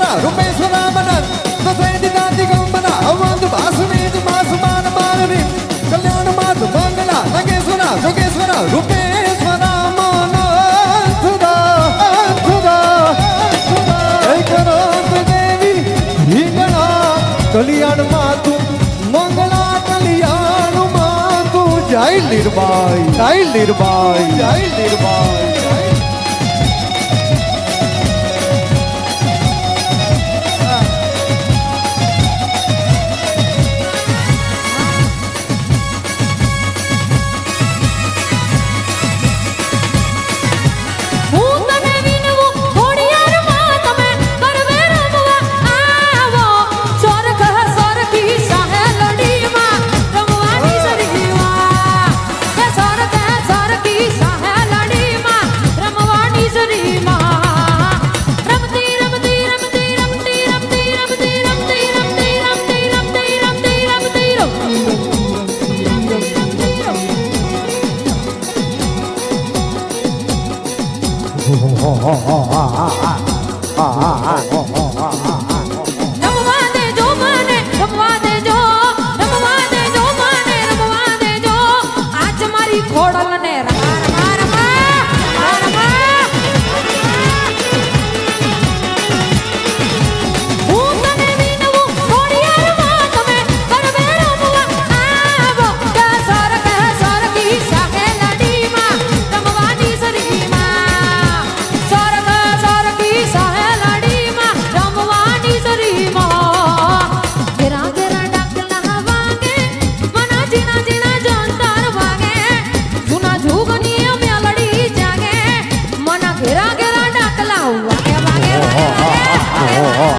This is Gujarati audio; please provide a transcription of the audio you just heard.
ના રૂપેશ્વરા મનન તો થઈ દાદી ગંબના અવંત ભાસમી માસમાન મારવી કલ્યાણ માત મંગલા નગેશ્વરા જોગેશ્વરા રૂપેશ્વરા મન કલ્યાણ માં તું મંગળા કલ્યાણ માં તું જય લીરબાઈ જય લીરબાઈ જય લીરબાઈ